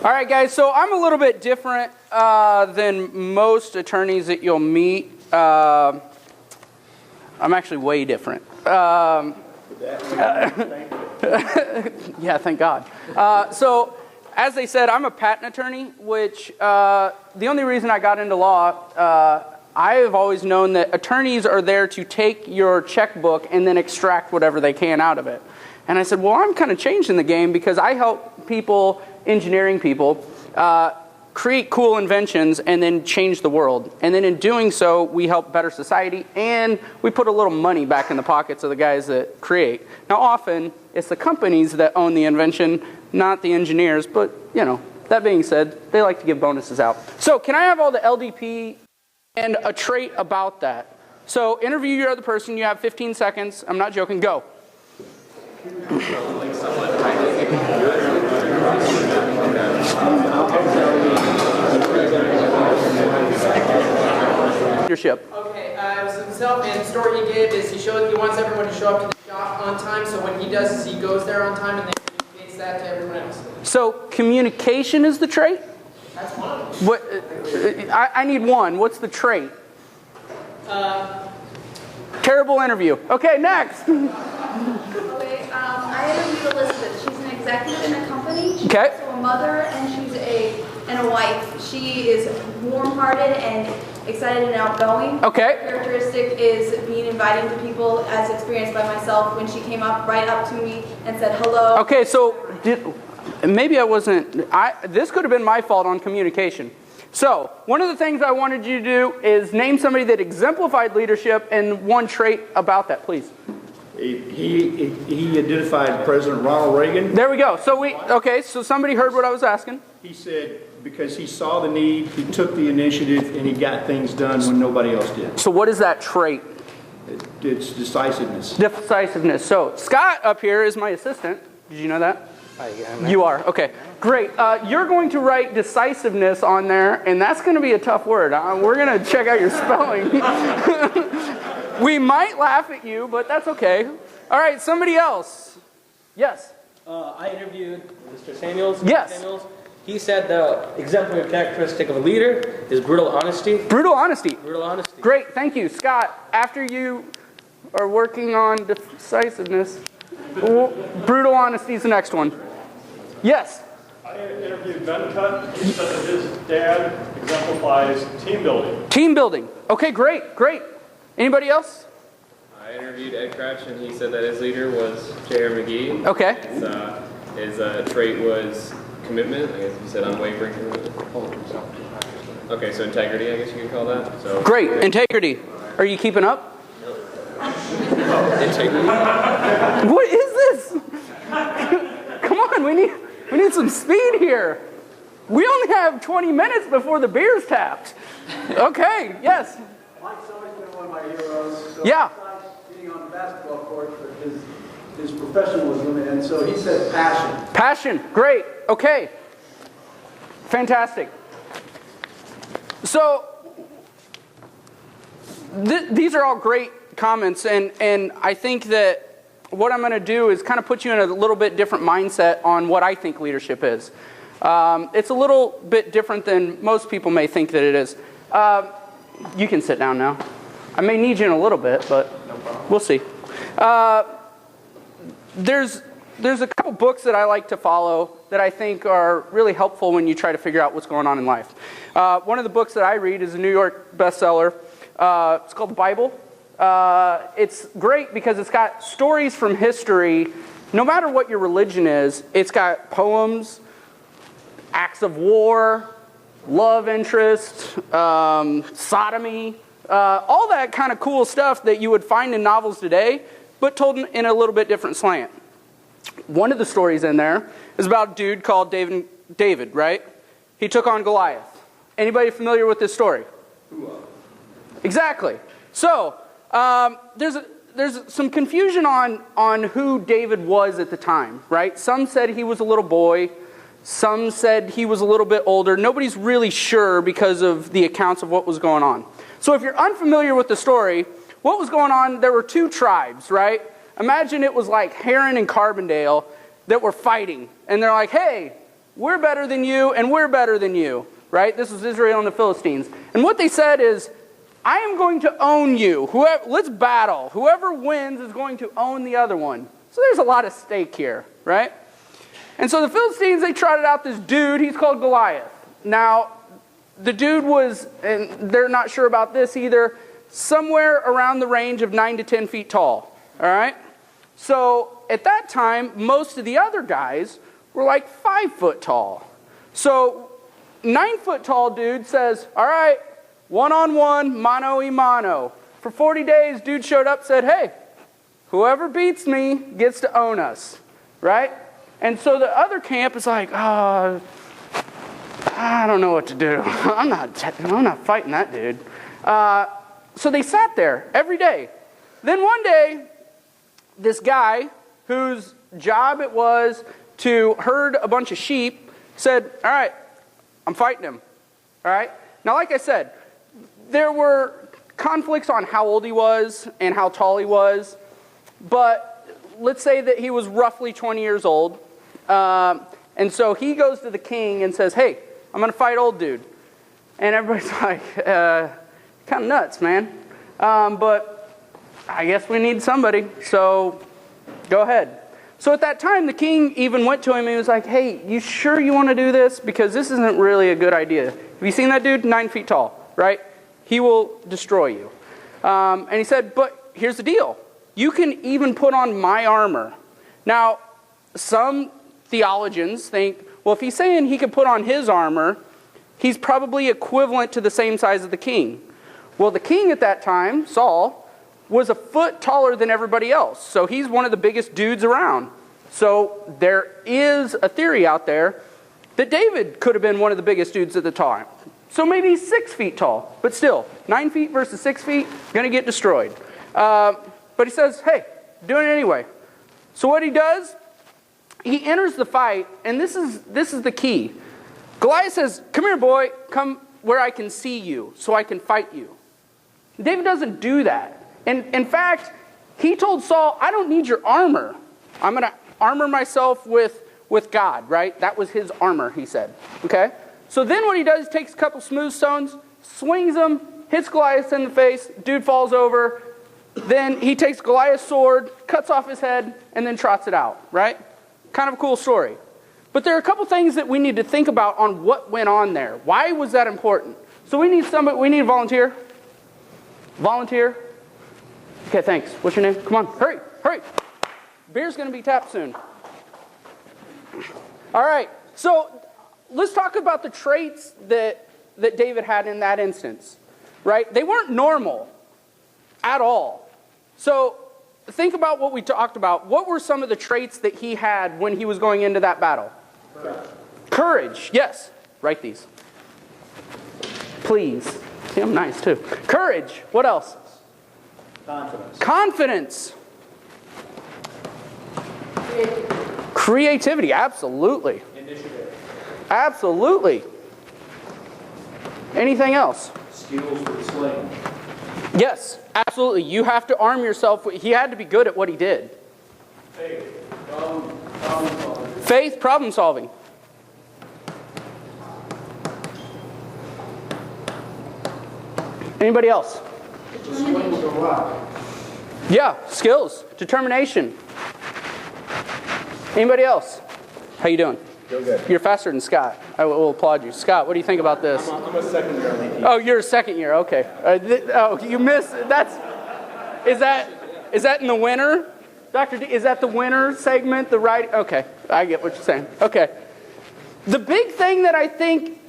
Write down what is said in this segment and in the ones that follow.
All right, guys, so I'm a little bit different than most attorneys that you'll meet. I'm actually way different. Yeah, thank God. So, as they said, I'm a patent attorney, which the only reason I got into law, I have always known that attorneys are there to take your checkbook and then extract whatever they can out of it. And I said, well, I'm kind of changing the game because I help people, engineering people, create cool inventions and then change the world. And then in doing so, we help better society and we put a little money back in the pockets of the guys that create. Now, often, it's the companies that own the invention, not the engineers, but, you know, that being said, they like to give bonuses out. So, can I have all the LDP and a trait about that? So, interview your other person, you have 15 seconds, I'm not joking, go. Leadership. Okay, it was himself, and the story he gave is he wants everyone to show up to the shop on time, so when he does this, he goes there on time and then communicates that to everyone else. So, communication is the trait? That's one. What? I need one. What's the trait? Terrible interview. Okay, next. Okay, I interviewed Elizabeth. She's an executive in a company. She's Okay. also a mother, and she's a wife. She is warm-hearted and excited and outgoing. Okay. Her characteristic is being inviting to people, as experienced by myself when she came right up to me and said hello. Okay, so maybe I wasn't. This could have been my fault on communication. So, one of the things I wanted you to do is name somebody that exemplified leadership and one trait about that, please. He identified President Ronald Reagan. There we go. So so somebody heard what I was asking. He said because he saw the need, he took the initiative, and he got things done when nobody else did. So what is that trait? It's decisiveness. Decisiveness. So Scott up here is my assistant. Did you know that? You are. Okay. Great. You're going to write decisiveness on there, and that's going to be a tough word. We're going to check out your spelling. We might laugh at you, but that's okay. All right, somebody else. Yes. I interviewed Mr. Samuels. Yes. Samuels. He said the exemplary characteristic of a leader is brutal honesty. Brutal honesty. Brutal honesty. Great. Thank you. Scott, after you are working on decisiveness, brutal honesty is the next one. Yes. I interviewed Wenthe. He said that his dad exemplifies team building. Team building. Okay, great, great. Anybody else? I interviewed Ed Crouch, and he said that his leader was J.R. McGee. Okay. His trait was commitment. I guess you said unwavering commitment. Okay, so integrity, I guess you could call that. So great. Integrity. Are you keeping up? Integrity. What is this? Come on, we need some speed here. We only have 20 minutes before the beer's tapped. Okay, yes. Mike's always been one of my heroes. So yeah. Besides being on the basketball court, but his professionalism, and so he said passion. Passion, great. Okay. Fantastic. So, these are all great comments, and I think that what I'm going to do is kind of put you in a little bit different mindset on what I think leadership is. It's a little bit different than most people may think that it is. You can sit down now. I may need you in a little bit, but we'll see. There's a couple books that I like to follow that I think are really helpful when you try to figure out what's going on in life. One of the books that I read is a New York bestseller. It's called The Bible. It's great because it's got stories from history. No matter what your religion is, it's got poems, acts of war, love interest, sodomy, all that kind of cool stuff that you would find in novels today, but told in a little bit different slant. One of the stories in there is about a dude called David, right? He took on Goliath. Anybody familiar with this story? Exactly. So, there's some confusion on who David was at the time, right? Some said he was a little boy. Some said he was a little bit older. Nobody's really sure because of the accounts of what was going on. So if you're unfamiliar with the story, what was going on, there were two tribes, right? Imagine it was like Heron and Carbondale that were fighting. And they're like, hey, we're better than you, and we're better than you, right? This was Israel and the Philistines. And what they said is, I am going to own you. Let's battle. Whoever wins is going to own the other one. So there's a lot at stake here, right? And so the Philistines, they trotted out this dude. He's called Goliath. Now, the dude was, and they're not sure about this either, somewhere around the range of 9 to 10 feet tall, all right? So at that time, most of the other guys were like 5 foot tall. So 9 foot tall dude says, all right, one-on-one, mano-a-mano. For 40 days, dude showed up, said, hey, whoever beats me gets to own us, right? And so the other camp is like, I don't know what to do. I'm not fighting that dude. So they sat there every day. Then one day, this guy, whose job it was to herd a bunch of sheep, said, all right, I'm fighting him. All right? Now, like I said, there were conflicts on how old he was and how tall he was. But let's say that he was roughly 20 years old. And so he goes to the king and says, hey, I'm going to fight old dude. And everybody's like, kind of nuts, man. But I guess we need somebody, so go ahead. So at that time, the king even went to him and he was like, hey, you sure you want to do this? Because this isn't really a good idea. Have you seen that dude? 9 feet tall, right? He will destroy you. And he said, but here's the deal. You can even put on my armor. Now, some theologians think, well, if he's saying he could put on his armor, he's probably equivalent to the same size as the king. Well, the king at that time, Saul, was a foot taller than everybody else. So he's one of the biggest dudes around. So there is a theory out there that David could have been one of the biggest dudes at the time. So maybe he's 6 feet tall. But still, 9 feet versus 6 feet, going to get destroyed. But he says, hey, doing it anyway. So what he does, he enters the fight, and this is the key. Goliath says, come here, boy, come where I can see you, so I can fight you. David doesn't do that. And in fact, he told Saul, I don't need your armor. I'm going to armor myself with God, right? That was his armor, he said. Okay? So then what he does, he takes a couple smooth stones, swings them, hits Goliath in the face, dude falls over. Then he takes Goliath's sword, cuts off his head, and then trots it out, right? Kind of a cool story. But there are a couple things that we need to think about on what went on there. Why was that important? So we need a volunteer. Volunteer. Okay, thanks. What's your name? Come on, hurry. Beer's going to be tapped soon. All right, so let's talk about the traits that David had in that instance, right? They weren't normal at all. So think about what we talked about. What were some of the traits that he had when he was going into that battle? Courage. Yes. Write these. Please. See, I'm nice too. Courage. What else? Confidence. Creativity. Absolutely. Initiative. Absolutely. Anything else? Skills for slaying. Yes, absolutely. You have to arm yourself. He had to be good at what he did. Faith, problem solving. Anybody else? Yeah, skills, determination. Anybody else? How you doing? Feel good. You're faster than Scott. I will applaud you. Scott, what do you think about this? I'm a second year LEP. Oh, you're a second year. Okay. You missed. Is that in the winter? Dr. D, is that the winter segment? The right? Okay. I get what you're saying. Okay. The big thing that I think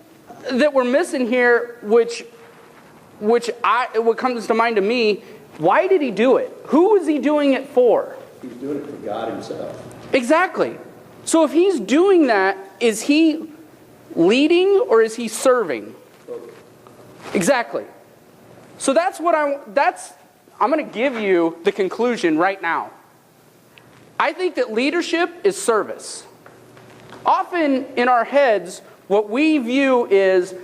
that we're missing here, what comes to mind to me, why did he do it? Who was he doing it for? He's doing it for God himself. Exactly. So if he's doing that, is he leading or is he serving? Exactly. So that's what I'm going to give you the conclusion right now. I think that leadership is service. Often in our heads, what we view is,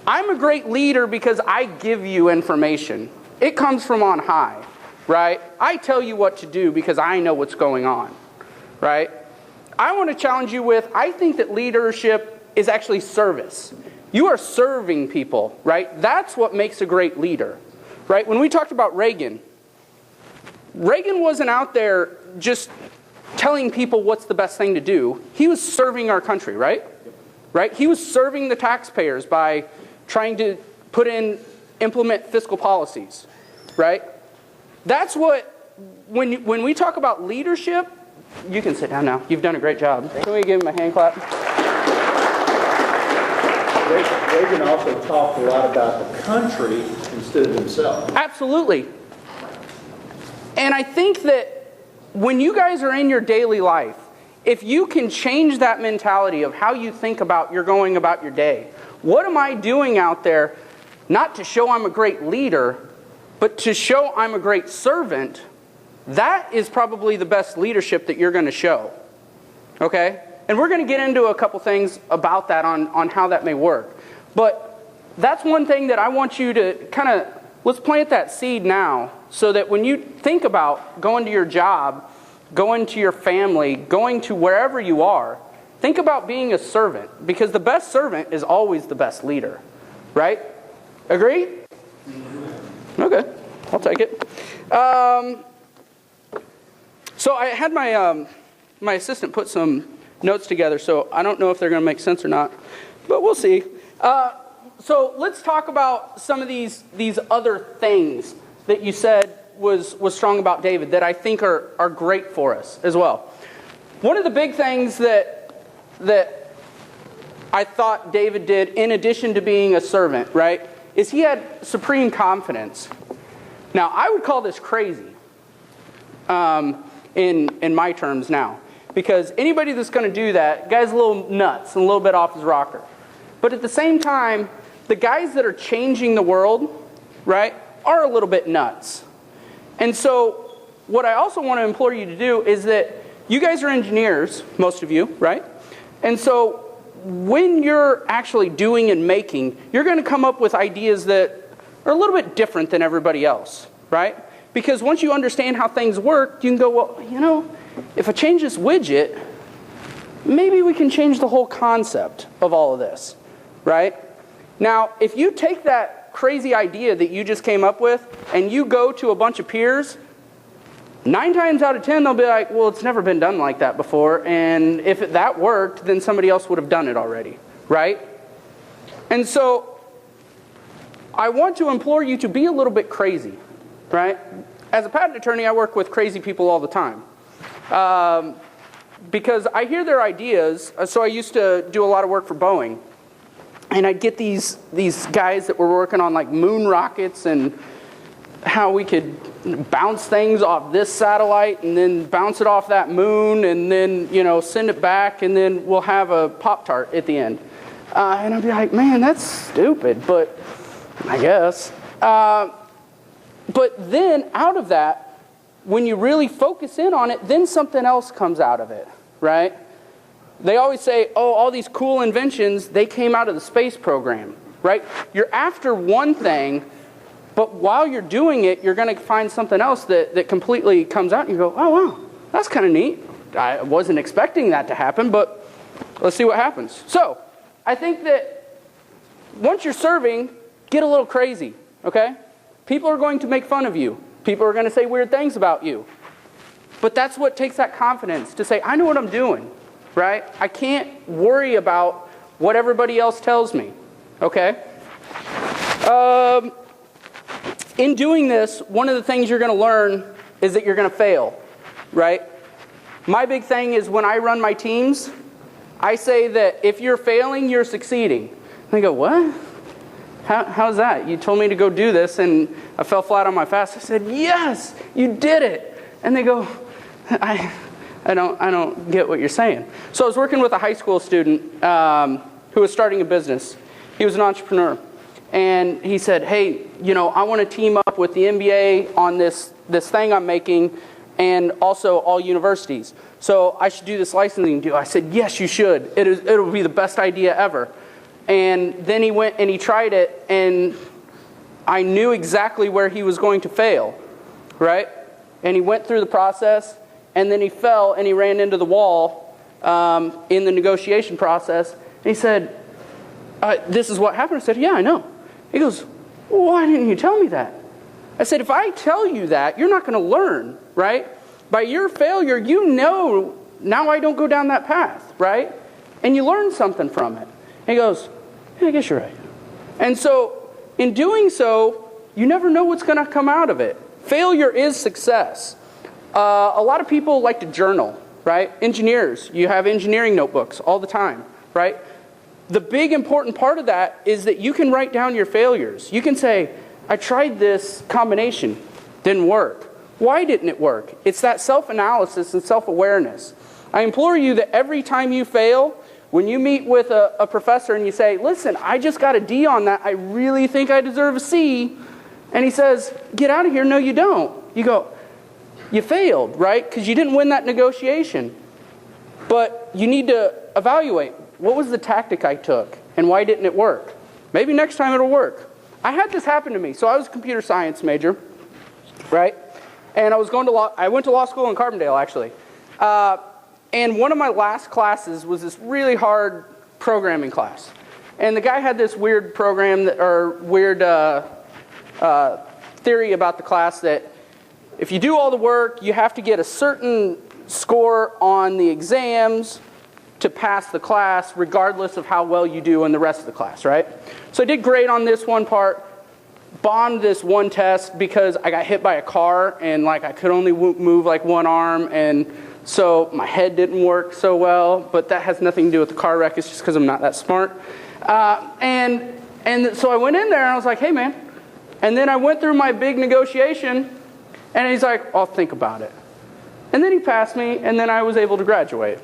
I'm a great leader because I give you information. It comes from on high, right? I tell you what to do because I know what's going on, right? I want to challenge you with, I think that leadership is actually service. You are serving people, right? That's what makes a great leader, right? When we talked about Reagan wasn't out there just telling people what's the best thing to do. He was serving our country, right? Right? He was serving the taxpayers by trying to implement fiscal policies, right? That's what, when we talk about leadership, you can sit down now. You've done a great job. Can we give him a hand clap? Reagan also talked a lot about the country instead of himself. Absolutely. And I think that when you guys are in your daily life, if you can change that mentality of how you think about you're going about your day, what am I doing out there, not to show I'm a great leader, but to show I'm a great servant, that is probably the best leadership that you're going to show. Okay? And we're going to get into a couple things about that on how that may work. But that's one thing that I want you to kind of, let's plant that seed now, so that when you think about going to your job, going to your family, going to wherever you are, think about being a servant, because the best servant is always the best leader, right? Agree? Okay, I'll take it. So I had my assistant put some notes together, so I don't know if they're going to make sense or not, but we'll see. So let's talk about some of these other things that you said was strong about David that I think are great for us as well. One of the big things that I thought David did, in addition to being a servant, right, is he had supreme confidence. Now, I would call this crazy in my terms now, because anybody that's going to do that, guy's a little nuts and a little bit off his rocker. But at the same time, the guys that are changing the world, right, are a little bit nuts. And so what I also want to implore you to do is that you guys are engineers, most of you, right? And so when you're actually doing and making, you're going to come up with ideas that are a little bit different than everybody else, right? Because once you understand how things work, you can go, well, you know, if I change this widget, maybe we can change the whole concept of all of this, right? Now, if you take that crazy idea that you just came up with and you go to a bunch of peers, 9 times out of 10 they'll be like, well, it's never been done like that before, and if that worked, then somebody else would have done it already, right? And so I want to implore you to be a little bit crazy, right? As a patent attorney, I work with crazy people all the time. Because I hear their ideas. So I used to do a lot of work for Boeing. And I'd get these guys that were working on like moon rockets and how we could bounce things off this satellite and then bounce it off that moon and then, you know, send it back and then we'll have a Pop-Tart at the end. And I'd be like, man, that's stupid, but I guess. But then out of that, when you really focus in on it, then something else comes out of it, right? They always say, oh, all these cool inventions, they came out of the space program, right? You're after one thing, but while you're doing it, you're going to find something else that completely comes out and you go, oh, wow, that's kind of neat. I wasn't expecting that to happen, but let's see what happens. So I think that once you're serving, get a little crazy, okay? People are going to make fun of you. People are going to say weird things about you. But that's what takes that confidence to say, I know what I'm doing, right? I can't worry about what everybody else tells me, okay? In doing this, one of the things you're going to learn is that you're going to fail, right? My big thing is when I run my teams, I say that if you're failing, you're succeeding. And they go, what? How's that? You told me to go do this and I fell flat on my face. I said, yes, you did it. And they go, I don't get what you're saying. So I was working with a high school student who was starting a business. He was an entrepreneur. And he said, hey, you know, I want to team up with the NBA on this thing I'm making and also all universities. So I should do this licensing deal. I said, yes, you should. It'll be the best idea ever. And then he went and he tried it, and I knew exactly where he was going to fail, right? And he went through the process, and then he fell and he ran into the wall in the negotiation process. And he said, this is what happened. I said, yeah, I know. He goes, well, why didn't you tell me that? I said, if I tell you that, you're not going to learn, right? By your failure, you know, now I don't go down that path, right? And you learn something from it. And he goes, yeah, I guess you're right. And so, in doing so, you never know what's going to come out of it. Failure is success. A lot of people like to journal, right? Engineers, you have engineering notebooks all the time, right? The big important part of that is that you can write down your failures. You can say, I tried this combination, didn't work. Why didn't it work? It's that self-analysis and self-awareness. I implore you that every time you fail, when you meet with a professor and you say, listen, I just got a D on that, I really think I deserve a C, and he says, get out of here, no you don't. You go, you failed, right? Because you didn't win that negotiation. But you need to evaluate, what was the tactic I took, and why didn't it work? Maybe next time it'll work. I had this happen to me. So I was a computer science major, right? And I went to law school in Carbondale, actually. And one of my last classes was this really hard programming class. And the guy had this weird program, weird theory about the class that if you do all the work, you have to get a certain score on the exams to pass the class, regardless of how well you do in the rest of the class, right? So I did great on this one part, bombed this one test because I got hit by a car and like I could only move like one arm, and so my head didn't work so well, but that has nothing to do with the car wreck, it's just because I'm not that smart. And so I went in there and I was like, hey man, and then I went through my big negotiation and he's like, I'll think about it. And then he passed me, and then I was able to graduate.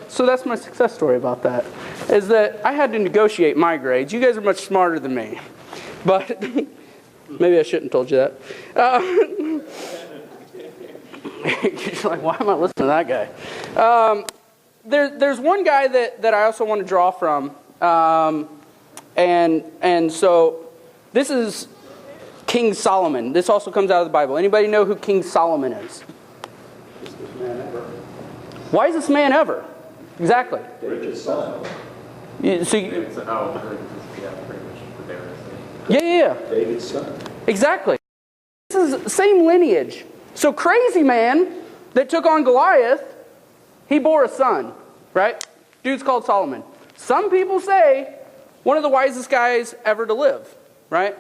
So that's my success story about that, is that I had to negotiate my grades. You guys are much smarter than me. But maybe I shouldn't have told you that. You're like, why am I listening to that guy? There's one guy that I also want to draw from. And so this is King Solomon. This also comes out of the Bible. Anybody know who King Solomon is? Wisest man ever. Exactly. David's son. Yeah. David's son. Exactly. This is the same lineage. So crazy man that took on Goliath, he bore a son, right? Dude's called Solomon. Some people say one of the wisest guys ever to live, right?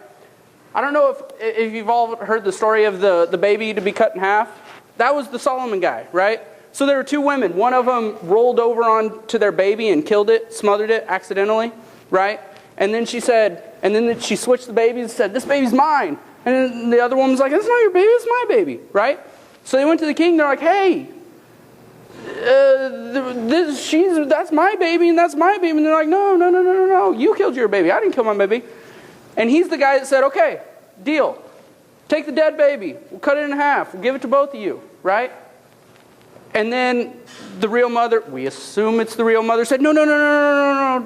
I don't know if you've all heard the story of the baby to be cut in half. That was the Solomon guy, right? So there were two women. One of them rolled over onto their baby and killed it, smothered it accidentally, right? And then she said, and then she switched the babies and said, this baby's mine. And then the other woman was like, that's not your baby, it's my baby, right? So they went to the king, they're like, hey, that's my baby and that's my baby. And they're like, no, you killed your baby, I didn't kill my baby. And he's the guy that said, okay, deal. Take the dead baby, we'll cut it in half, we'll give it to both of you, right? And then the real mother, we assume it's the real mother, said, no,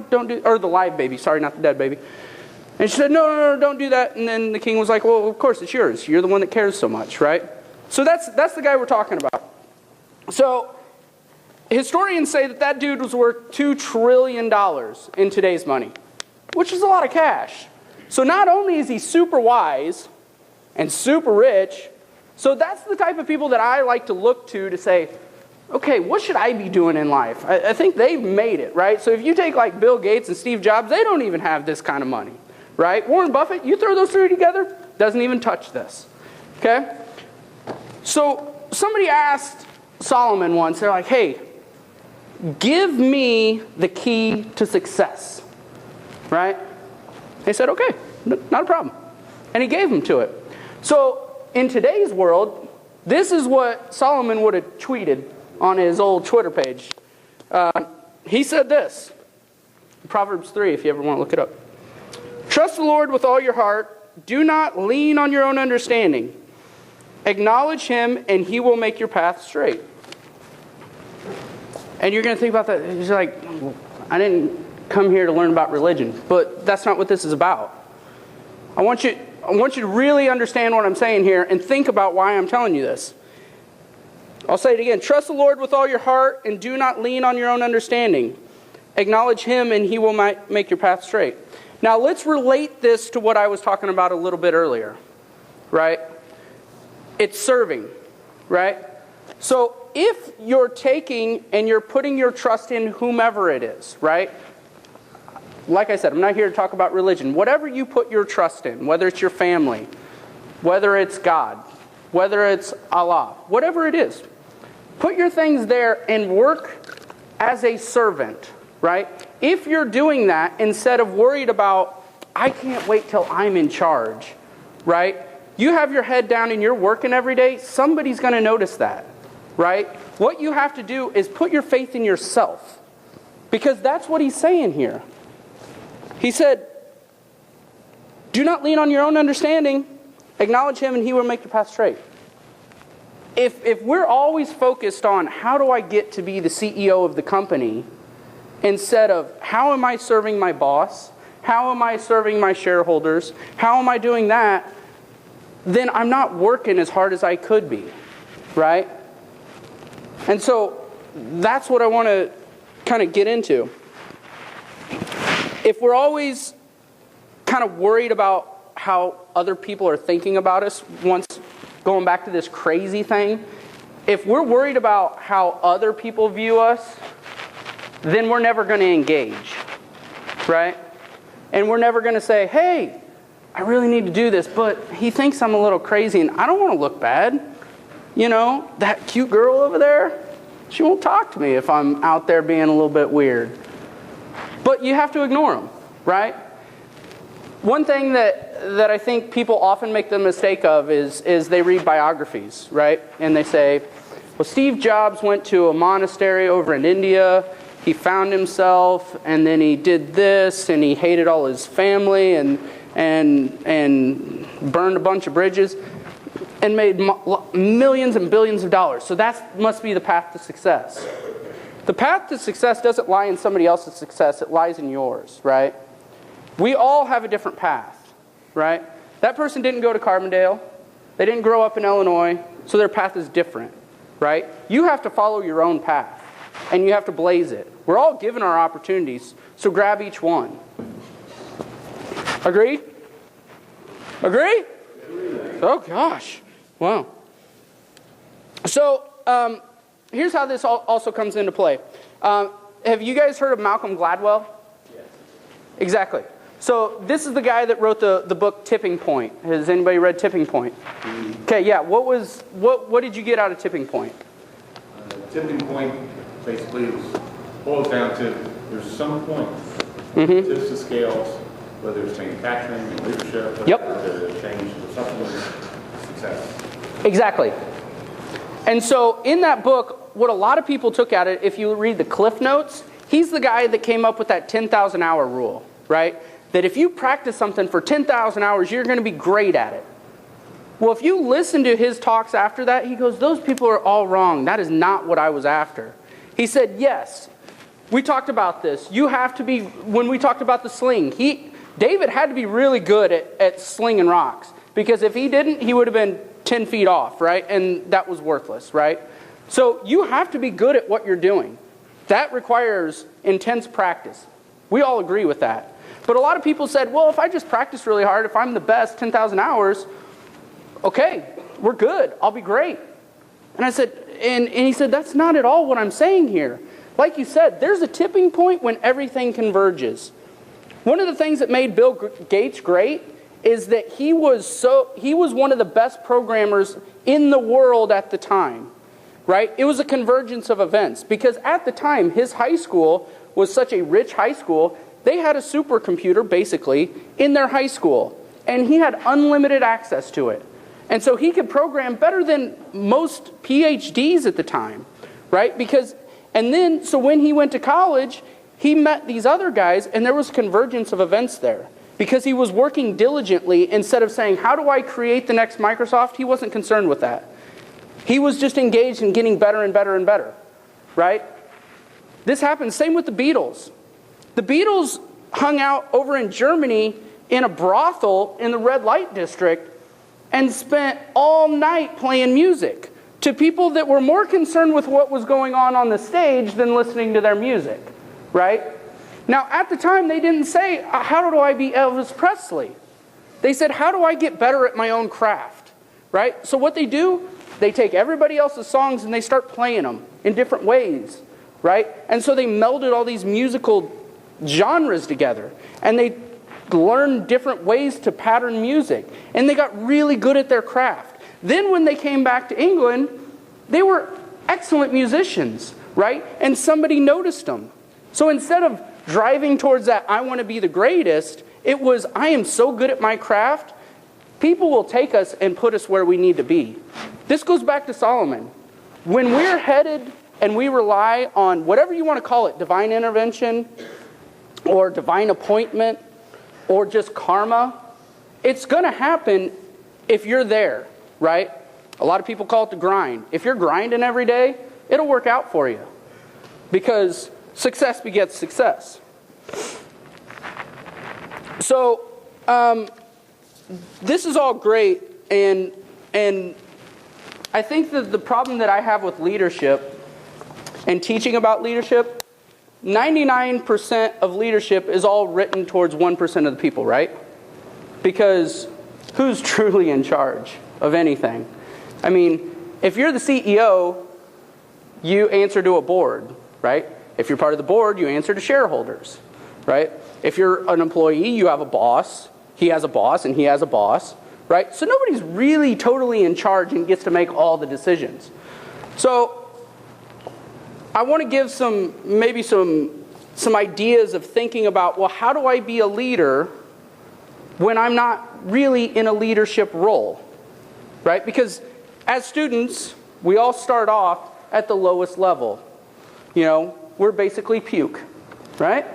don't do, or the live baby, sorry, not the dead baby. And she said, no, don't do that. And then the king was like, well, of course it's yours. You're the one that cares so much, right? So that's the guy we're talking about. So historians say that dude was worth $2 trillion in today's money, which is a lot of cash. So not only is he super wise and super rich, so that's the type of people that I like to look to say, okay, what should I be doing in life? I think they've made it, right? So if you take like Bill Gates and Steve Jobs, they don't even have this kind of money, right? Warren Buffett, you throw those three together, doesn't even touch this, okay? So somebody asked Solomon once, they're like, hey, give me the key to success, right? He said, okay, not a problem. And he gave him to it. So in today's world, this is what Solomon would have tweeted on his old Twitter page. He said this, Proverbs 3, if you ever want to look it up. Trust the Lord with all your heart. Do not lean on your own understanding. Acknowledge him, and he will make your path straight. And you're going to think about that. It's like, I didn't come here to learn about religion, but that's not what this is about. I want you to really understand what I'm saying here and think about why I'm telling you this. I'll say it again. Trust the Lord with all your heart and do not lean on your own understanding. Acknowledge him and he will make your path straight. Now let's relate this to what I was talking about a little bit earlier, right? It's serving, right? So if you're taking and you're putting your trust in whomever it is, right? Like I said, I'm not here to talk about religion. Whatever you put your trust in, whether it's your family, whether it's God, whether it's Allah, whatever it is, put your things there and work as a servant, right? If you're doing that, instead of worried about, I can't wait till I'm in charge, right? You have your head down and you're working every day, somebody's going to notice that, right? What you have to do is put your faith in yourself, because that's what he's saying here. He said, do not lean on your own understanding. Acknowledge him and he will make your path straight. If we're always focused on how do I get to be the CEO of the company, instead of how am I serving my boss, how am I serving my shareholders, how am I doing that, then I'm not working as hard as I could be, right? And so that's what I want to kind of get into. If we're always kind of worried about how other people are thinking about us, once going back to this crazy thing, if we're worried about how other people view us, then we're never going to engage, right? And we're never going to say, hey, I really need to do this, but he thinks I'm a little crazy and I don't want to look bad. You know, that cute girl over there, she won't talk to me if I'm out there being a little bit weird. But you have to ignore them, right? One thing that I think people often make the mistake of is they read biographies, right? And they say, well, Steve Jobs went to a monastery over in India, he found himself, and then he did this, and he hated all his family, and burned a bunch of bridges, and made millions and billions of dollars. So that must be the path to success. The path to success doesn't lie in somebody else's success, it lies in yours, right? We all have a different path, right? That person didn't go to Carbondale, they didn't grow up in Illinois, so their path is different, right? You have to follow your own path, and you have to blaze it. We're all given our opportunities, so grab each one. Agree? Agree? Oh gosh, wow. So, here's how this also comes into play. Have you guys heard of Malcolm Gladwell? Yes. Exactly. So this is the guy that wrote the book Tipping Point. Has anybody read Tipping Point? Okay, yeah. What did you get out of Tipping Point? Tipping point basically boils down to there's some point tips the scales, whether it's manufacturing and leadership, to change the supplement success. Exactly. And so in that book, what a lot of people took at it, if you read the Cliff Notes, he's the guy that came up with that 10,000 hour rule, right? That if you practice something for 10,000 hours, you're going to be great at it. Well, if you listen to his talks after that, he goes, those people are all wrong. That is not what I was after. He said, yes, we talked about this. You have to be, when we talked about the sling, David had to be really good at slinging rocks. Because if he didn't, he would have been 10 feet off, right? And that was worthless, right? So you have to be good at what you're doing. That requires intense practice. We all agree with that. But a lot of people said, well, if I just practice really hard, if I'm the best, 10,000 hours, okay, we're good. I'll be great. And I said, and he said, that's not at all what I'm saying here. Like you said, there's a tipping point when everything converges. One of the things that made Bill Gates great is that he was one of the best programmers in the world at the time, right? It was a convergence of events because at the time, his high school was such a rich high school, they had a supercomputer, basically, in their high school, and he had unlimited access to it. And so he could program better than most PhDs at the time, right? So when he went to college, he met these other guys, and there was convergence of events there. Because he was working diligently instead of saying, how do I create the next Microsoft? He wasn't concerned with that. He was just engaged in getting better and better and better, right? This happened, same with the Beatles. The Beatles hung out over in Germany in a brothel in the red light district and spent all night playing music to people that were more concerned with what was going on the stage than listening to their music, right? Now, at the time, they didn't say, how do I be Elvis Presley? They said, how do I get better at my own craft, right? So what they do, they take everybody else's songs and they start playing them in different ways, right? And so they melded all these musical genres together, and they learned different ways to pattern music, and they got really good at their craft. Then when they came back to England, they were excellent musicians, right? And somebody noticed them. So instead of driving towards that, I want to be the greatest, it was, I am so good at my craft, people will take us and put us where we need to be. This goes back to Solomon. When we're headed and we rely on whatever you want to call it, divine intervention or divine appointment or just karma, it's going to happen if you're there, right? A lot of people call it the grind. If you're grinding every day, it'll work out for you, because success begets success. So this is all great, and I think that the problem that I have with leadership and teaching about leadership, 99% of leadership is all written towards 1% of the people, right? Because who's truly in charge of anything? I mean, if you're the CEO, you answer to a board, right? If you're part of the board, you answer to shareholders, right? If you're an employee, you have a boss. He has a boss, and he has a boss, right? So nobody's really totally in charge and gets to make all the decisions. So I want to give maybe some ideas of thinking about, well, how do I be a leader when I'm not really in a leadership role, right? Because as students, we all start off at the lowest level. You know, we're basically puke, right?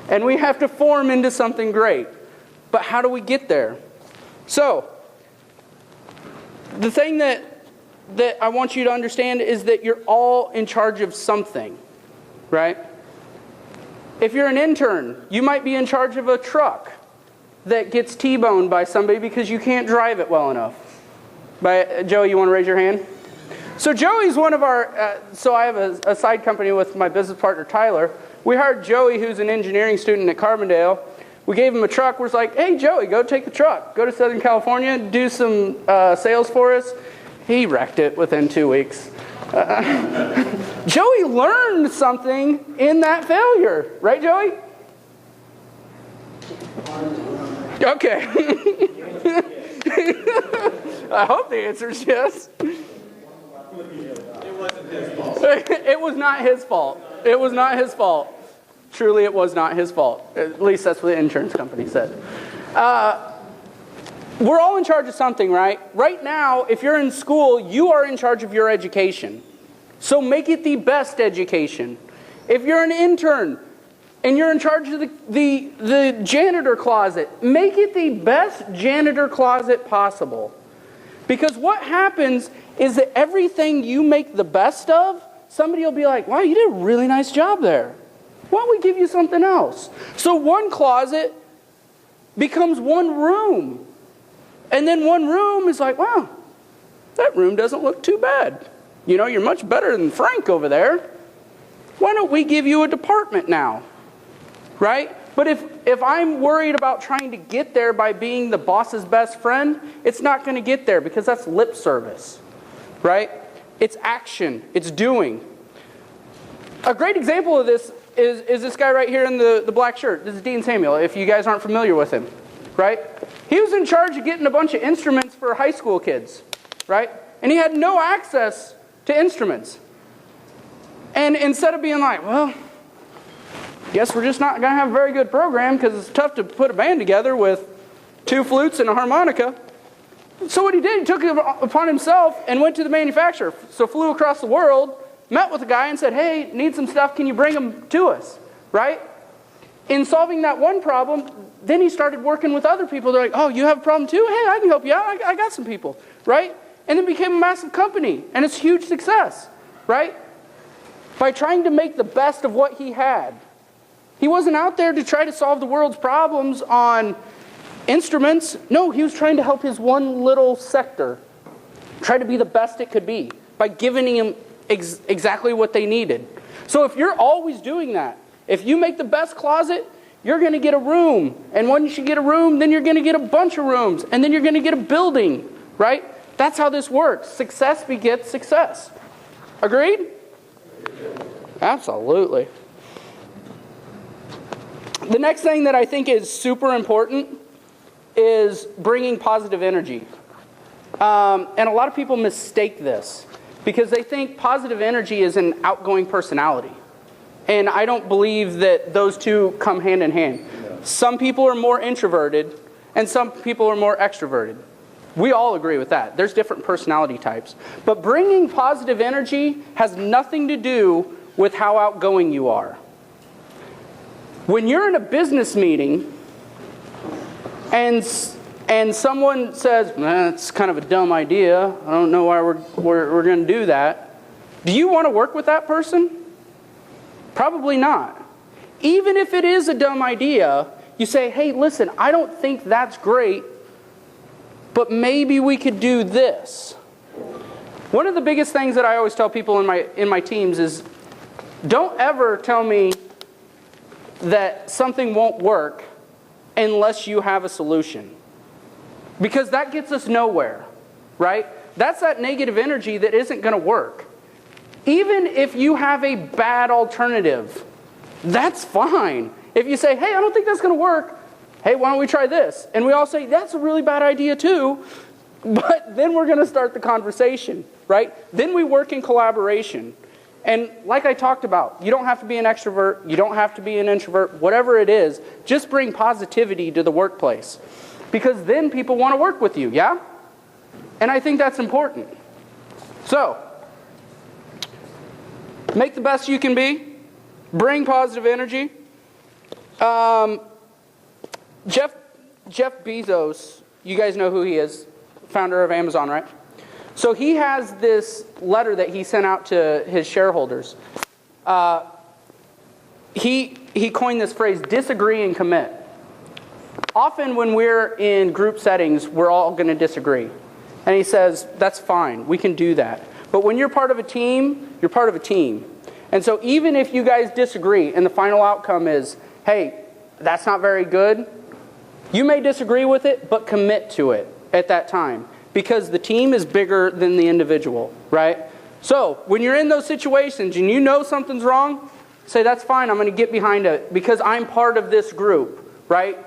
And we have to form into something great. But how do we get there? So, the thing that I want you to understand is that you're all in charge of something, right? If you're an intern, you might be in charge of a truck that gets T-boned by somebody because you can't drive it well enough. Joey, you want to raise your hand? So Joey's one of our, so I have a side company with my business partner, Tyler. We hired Joey, who's an engineering student at Carbondale. We gave him a truck. We're like, hey, Joey, go take the truck. Go to Southern California, do some sales for us. He wrecked it within 2 weeks. Joey learned something in that failure. Right, Joey? Okay. I hope the answer is yes. It wasn't his fault. It was not his fault. It was not his fault. Truly, it was not his fault. At least that's what the insurance company said. We're all in charge of something, right? Right now, if you're in school, you are in charge of your education. So make it the best education. If you're an intern and you're in charge of the janitor closet, make it the best janitor closet possible. Because what happens is that everything you make the best of, somebody will be like, wow, you did a really nice job there. Why don't we give you something else? So one closet becomes one room. And then one room is like, wow, that room doesn't look too bad. You know, you're much better than Frank over there. Why don't we give you a department now? Right? But if I'm worried about trying to get there by being the boss's best friend, it's not going to get there because that's lip service. Right? It's action. It's doing. A great example of this is this guy right here in the black shirt. This is Dean Samuel, if you guys aren't familiar with him. Right? He was in charge of getting a bunch of instruments for high school kids. Right? And he had no access to instruments. And instead of being like, well, guess we're just not going to have a very good program because it's tough to put a band together with 2 flutes and a harmonica. So what he did, he took it upon himself and went to the manufacturer. So flew across the world, met with the guy and said, hey, need some stuff, can you bring them to us? Right? In solving that one problem, then he started working with other people. They're like, oh, you have a problem too? Hey, I can help you out. I got some people. Right? And it became a massive company. And it's a huge success. Right? By trying to make the best of what he had. He wasn't out there to try to solve the world's problems on instruments. No, he was trying to help his one little sector. Try to be the best it could be. by giving them exactly what they needed. So if you're always doing that, if you make the best closet, you're going to get a room. And once you get a room, then you're going to get a bunch of rooms. And then you're going to get a building, right? That's how this works. Success begets success. Agreed? Absolutely. The next thing that I think is super important is bringing positive energy. And a lot of people mistake this because they think positive energy is an outgoing personality. And I don't believe that those two come hand in hand. Some people are more introverted and some people are more extroverted. We all agree with that. There's different personality types. But bringing positive energy has nothing to do with how outgoing you are. When you're in a business meeting and someone says, that's kind of a dumb idea, I don't know why we're going to do that, do you want to work with that person? Probably not. Even if it is a dumb idea, you say, hey, listen, I don't think that's great, but maybe we could do this. One of the biggest things that I always tell people in my teams is, don't ever tell me that something won't work unless you have a solution. Because that gets us nowhere, right? That's that negative energy that isn't going to work. Even if you have a bad alternative, that's fine. If you say, hey, I don't think that's going to work, hey, why don't we try this? And we all say, that's a really bad idea too. But then we're going to start the conversation, right? Then we work in collaboration. And like I talked about, you don't have to be an extrovert, you don't have to be an introvert, whatever it is, just bring positivity to the workplace. Because then people want to work with you, yeah? And I think that's important. So, make the best you can be, bring positive energy. Jeff Bezos, you guys know who he is, founder of Amazon, right? So he has this letter that he sent out to his shareholders. He coined this phrase, disagree and commit. Often when we're in group settings, we're all going to disagree. And he says, that's fine, we can do that. But when you're part of a team, you're part of a team. And so even if you guys disagree and the final outcome is, hey, that's not very good, you may disagree with it, but commit to it at that time. Because the team is bigger than the individual, right? So, when you're in those situations and you know something's wrong, say, that's fine, I'm going to get behind it because I'm part of this group, right?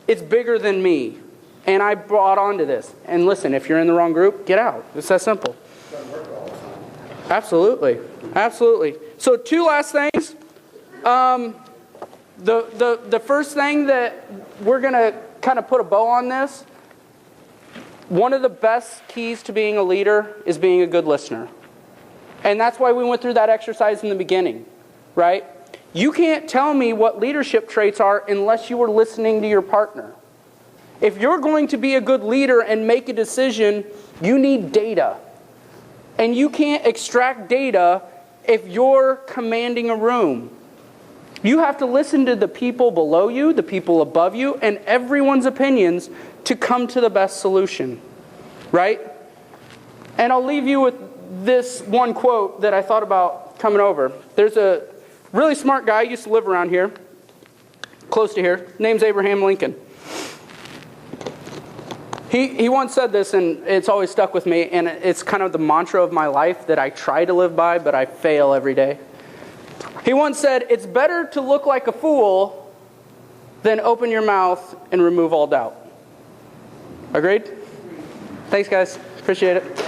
It's bigger than me, and I brought onto this. And listen, if you're in the wrong group, get out. It's that simple. Absolutely. Absolutely. So, two last things. The first thing that we're going to kind of put a bow on this, one of the best keys to being a leader is being a good listener. And that's why we went through that exercise in the beginning, right? You can't tell me what leadership traits are unless you are listening to your partner. If you're going to be a good leader and make a decision, you need data. And you can't extract data if you're commanding a room. You have to listen to the people below you, the people above you, and everyone's opinions to come to the best solution, right? And I'll leave you with this one quote that I thought about coming over. There's a really smart guy, used to live around here, close to here, name's Abraham Lincoln. He once said this, and it's always stuck with me, and it's kind of the mantra of my life that I try to live by, but I fail every day. He once said, it's better to look like a fool than open your mouth and remove all doubt. Agreed? Thanks, guys. Appreciate it.